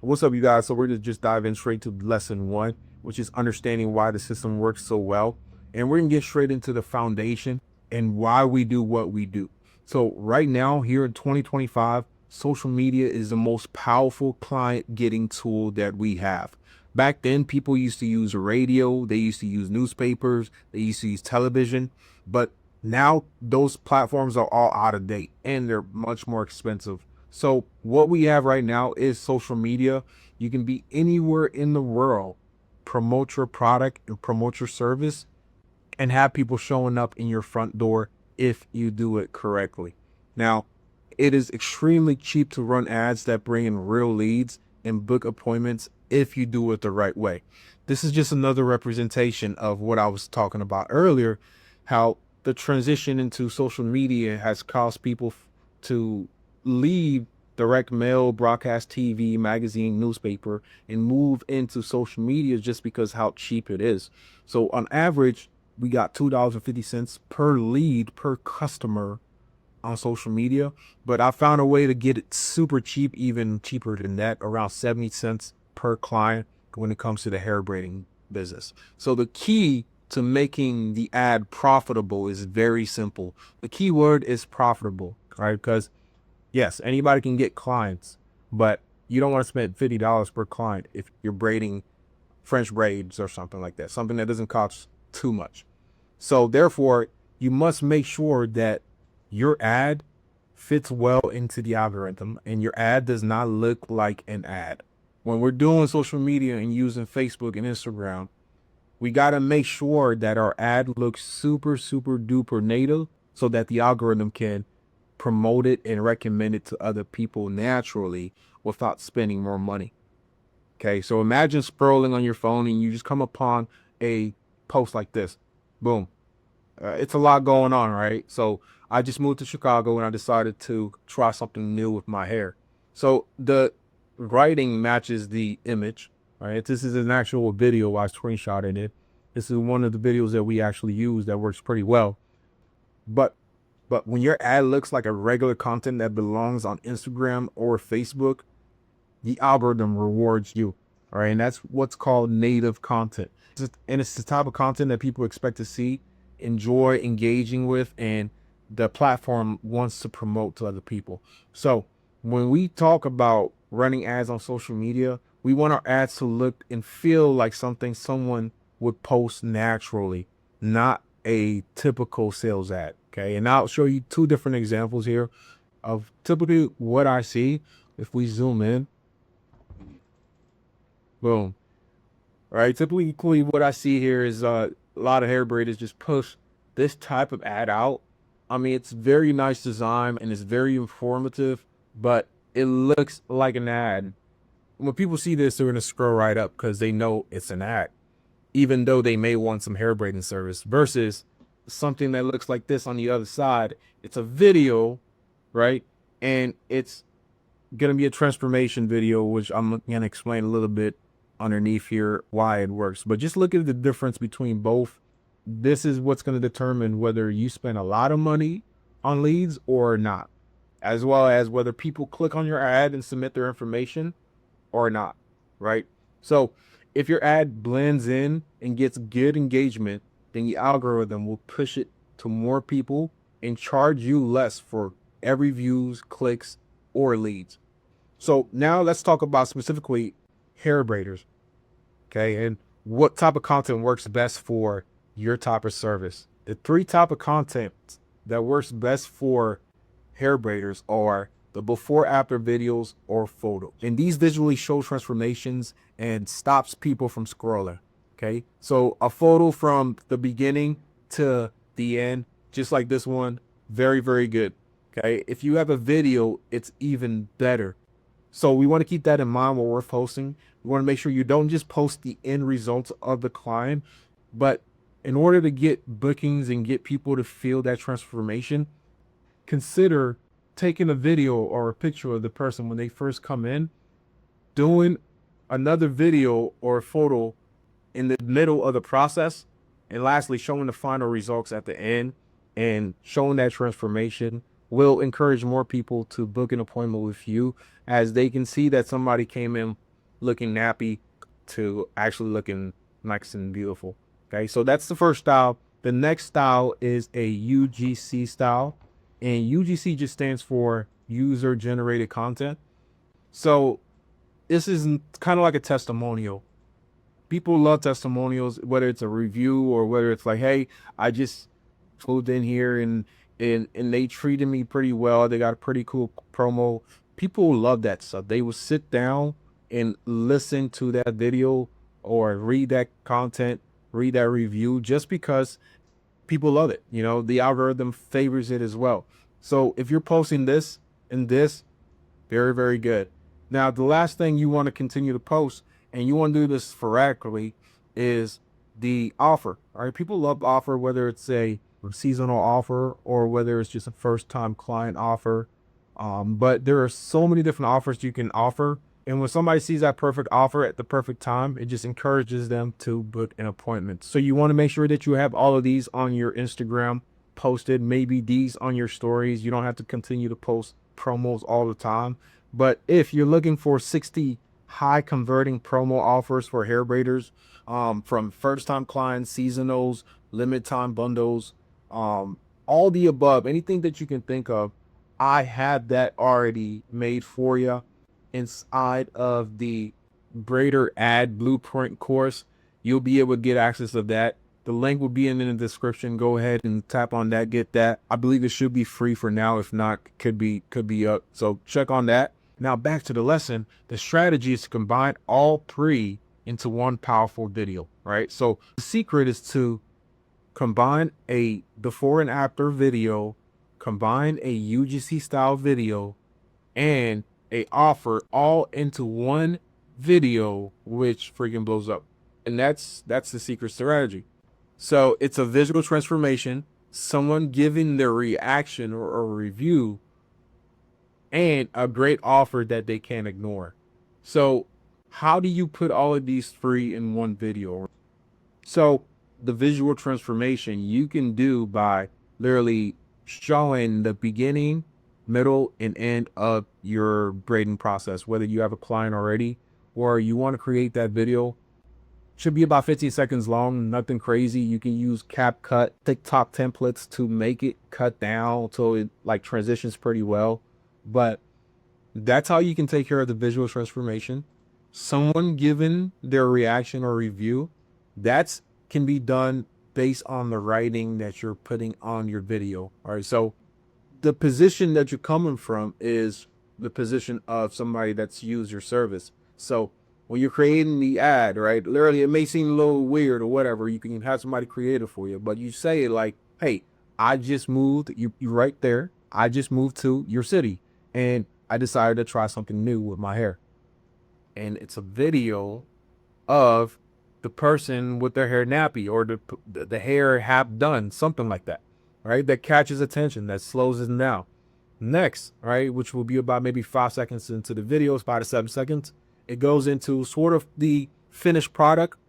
What's up, you guys? So we're gonna just dive in straight to lesson one, which is understanding why the system works so well. And we're gonna get straight into the foundation and why we do what we do. So right now, here in 2025, social media is the most powerful client getting tool that we have. Back then, people used to use radio, they used to use newspapers, they used to use television, but now those platforms are all out of date and they're much more expensive. So what we have right now is social media. You can be anywhere in the world, promote your product and promote your service, and have people showing up in your front door if you do it correctly. Now, it is extremely cheap to run ads that bring in real leads and book appointments if you do it the right way. This is just another representation of what I was talking about earlier, how the transition into social media has caused people to leave direct mail, broadcast TV, magazine, newspaper, and move into social media just because how cheap it is. So on average, we got $2.50 per lead per customer on social media, but I found a way to get it super cheap, even cheaper than that, around 70 cents per client when it comes to the hair braiding business. So the key to making the ad profitable is very simple. The key word is profitable, right? Because yes, anybody can get clients, but you don't want to spend $50 per client if you're braiding French braids or something like that, something that doesn't cost too much. So therefore, you must make sure that your ad fits well into the algorithm and your ad does not look like an ad. When we're doing social media and using Facebook and Instagram, we got to make sure that our ad looks super, super duper native so that the algorithm can promote it and recommend it to other people naturally without spending more money. Okay, so imagine scrolling on your phone and you just come upon a post like this. Boom. It's a lot going on, right? So I just moved to Chicago and I decided to try something new with my hair. So the writing matches the image, right? This is an actual video. I screenshotted it. This is one of the videos that we actually use that works pretty well. But when your ad looks like a regular content that belongs on Instagram or Facebook, the algorithm rewards you. All right. And that's what's called native content. And it's the type of content that people expect to see, enjoy engaging with, and the platform wants to promote to other people. So when we talk about running ads on social media, we want our ads to look and feel like something someone would post naturally, not a typical sales ad. Okay. And I'll show you two different examples here of typically what I see. If we zoom in, boom. All right. Typically, what I see here is a lot of hair braiders just push this type of ad out. I mean, it's very nice design and it's very informative, but it looks like an ad. When people see this, they're going to scroll right up because they know it's an ad, even though they may want some hair braiding service versus something that looks like this on the other side. It's a video, right? And it's going to be a transformation video, which I'm going to explain a little bit underneath here why it works. But just look at the difference between both. This is what's going to determine whether you spend a lot of money on leads or not, as well as whether people click on your ad and submit their information or not, right? So if your ad blends in and gets good engagement, then the algorithm will push it to more people and charge you less for every views, clicks, or leads. So now let's talk about specifically hair braiders, okay? And what type of content works best for your type of service. The three type of content that works best for hair braiders are the before after videos or photos. And these visually show transformations and stops people from scrolling. Okay. So a photo from the beginning to the end, just like this one, very, very good. Okay. If you have a video, it's even better. So we want to keep that in mind when we're posting. We want to make sure you don't just post the end results of the client, but in order to get bookings and get people to feel that transformation, consider taking a video or a picture of the person when they first come in, doing another video or a photo in the middle of the process, and lastly, showing the final results at the end and showing that transformation will encourage more people to book an appointment with you as they can see that somebody came in looking nappy to actually looking nice and beautiful. Okay, so that's the first style. The next style is a UGC style, and UGC just stands for user generated content. So this is kind of like a testimonial. People love testimonials, whether it's a review or whether it's like, hey, I just moved in here and they treated me pretty well. They got a pretty cool promo. People love that stuff. They will sit down and listen to that video or read that content, read that review, just because people love it. You know, the algorithm favors it as well. So if you're posting this and this, very, very good. Now, the last thing you want to continue to post, and you want to do this sporadically, is the offer. All right, people love offer, whether it's a seasonal offer or whether it's just a first-time client offer. But there are so many different offers you can offer. And when somebody sees that perfect offer at the perfect time, it just encourages them to book an appointment. So you want to make sure that you have all of these on your Instagram posted, maybe these on your stories. You don't have to continue to post promos all the time. But if you're looking for 60 high converting promo offers for hair braiders, from first time clients, seasonals, limit time bundles, all the above, anything that you can think of, I have that already made for you inside of the Braider ad blueprint course. You'll be able to get access to that. The link will be in the description. Go ahead and tap on that, get that. I believe it should be free for now. If not, could be up. So check on that. Now back to the lesson. The strategy is to combine all three into one powerful video, right? So the secret is to combine a before and after video, combine a UGC style video, and a offer all into one video, which freaking blows up. And that's the secret strategy. So it's a visual transformation, someone giving their reaction or a review, and a great offer that they can't ignore. So how do you put all of these three in one video? So the visual transformation you can do by literally showing the beginning, middle, and end of your braiding process, whether you have a client already or you want to create that video. Should be about 15 seconds long, nothing crazy. You can use CapCut, TikTok templates to make it cut down so it like transitions pretty well. But that's how you can take care of the visual transformation. Someone giving their reaction or review, that's can be done based on the writing that you're putting on your video. All right, so the position that you're coming from is the position of somebody that's used your service. So when you're creating the ad, right, literally it may seem a little weird or whatever, you can have somebody create it for you, but you say it like, hey, I just moved, you right there, I just moved to your city and I decided to try something new with my hair. And it's a video of the person with their hair nappy or the hair half done, something like that, right? That catches attention, that slows it down. Next, right, which will be about maybe 5 seconds into the video, 5 to 7 seconds, it goes into sort of the finished product,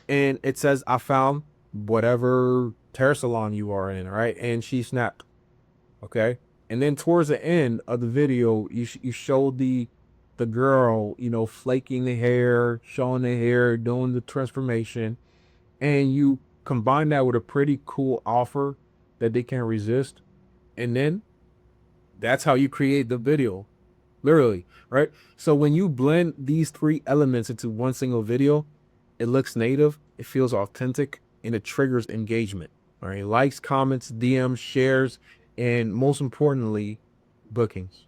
and it says, I found whatever hair salon you are in, right? And she snapped, okay? And then towards the end of the video, you show the girl, you know, flaking the hair, showing the hair, doing the transformation, and you combine that with a pretty cool offer that they can't resist. And then that's how you create the video, literally, right? So when you blend these three elements into one single video, it looks native, it feels authentic, and it triggers engagement. All right, likes, comments, DMs, shares, and most importantly, bookings.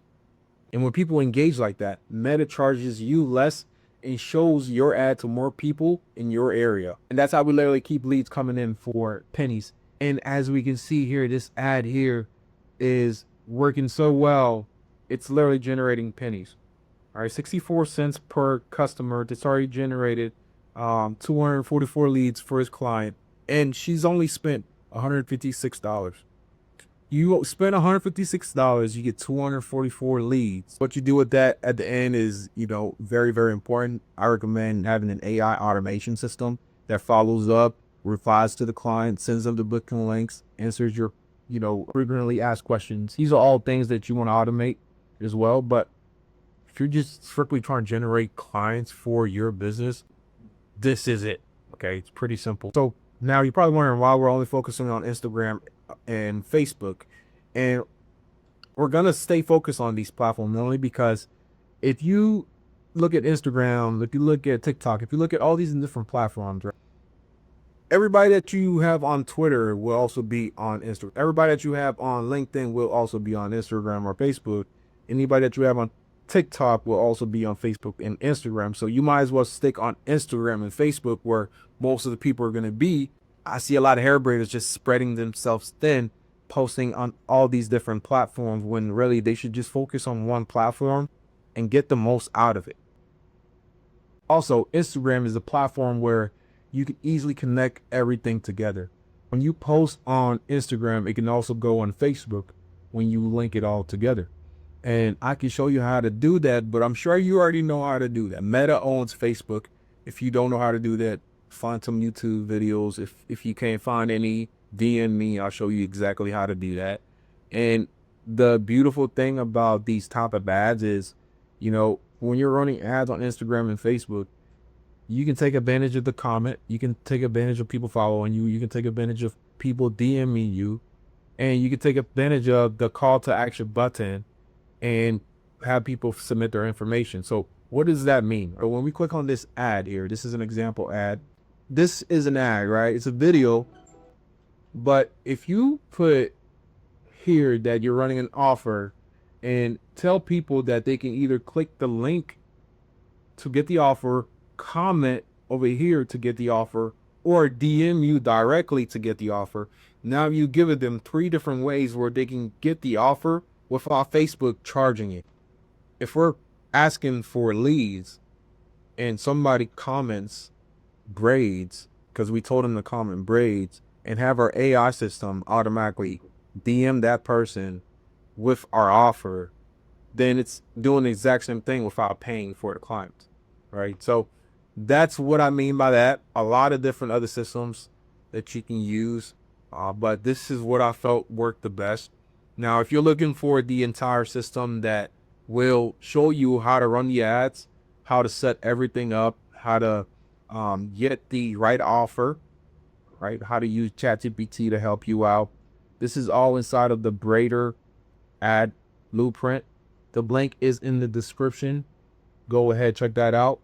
And when people engage like that, Meta charges you less and shows your ad to more people in your area. And that's how we literally keep leads coming in for pennies. And as we can see here, this ad here is working so well, it's literally generating pennies. All right, 64 cents per customer. That's already generated 244 leads for his client. And she's only spent $156. You spend $156, you get 244 leads. What you do with that at the end is, you know, very, very important. I recommend having an AI automation system that follows up, replies to the client, sends them the booking links, answers your, you know, frequently asked questions. These are all things that you want to automate as well. But If you're just strictly trying to generate clients for your business, this is it. Okay, it's pretty simple. So now you're probably wondering why we're only focusing on Instagram and Facebook. And we're gonna stay focused on these platforms only because if you look at Instagram, if you look at TikTok, if you look at all these different platforms, right? Everybody that you have on Twitter will also be on Instagram. Everybody that you have on LinkedIn will also be on Instagram or Facebook. Anybody that you have on TikTok will also be on Facebook and Instagram. So you might as well stick on Instagram and Facebook where most of the people are going to be. I see a lot of hair braiders just spreading themselves thin, posting on all these different platforms when really they should just focus on one platform and get the most out of it. Also, Instagram is a platform where you can easily connect everything together. When you post on Instagram, it can also go on Facebook when you link it all together. And I can show you how to do that, but I'm sure you already know how to do that. Meta owns Facebook. If you don't know how to do that, find some YouTube videos. If you can't find any, DM me. I'll show you exactly how to do that. And the beautiful thing about these type of ads is, when you're running ads on Instagram and Facebook, you can take advantage of the comment. You can take advantage of people following you. You can take advantage of people DMing you. And you can take advantage of the call to action button and have people submit their information. So what does that mean? Or when we click on this ad here, this is an example ad. This is an ad, right? It's a video. But if you put here that you're running an offer and tell people that they can either click the link to get the offer, comment over here to get the offer, or DM you directly to get the offer. Now you give them 3 different ways where they can get the offer without Facebook charging it. If we're asking for leads and somebody comments braids, because we told them to comment braids, and have our AI system automatically DM that person with our offer, then it's doing the exact same thing without paying for the client, right? So that's what I mean by that. A lot of different other systems that you can use, but this is what I felt worked the best. Now, if you're looking for the entire system that will show you how to run the ads, how to set everything up, how to get the right offer, right? How to use ChatGPT to help you out. This is all inside of the Braider ad blueprint. The link is in the description. Go ahead, check that out.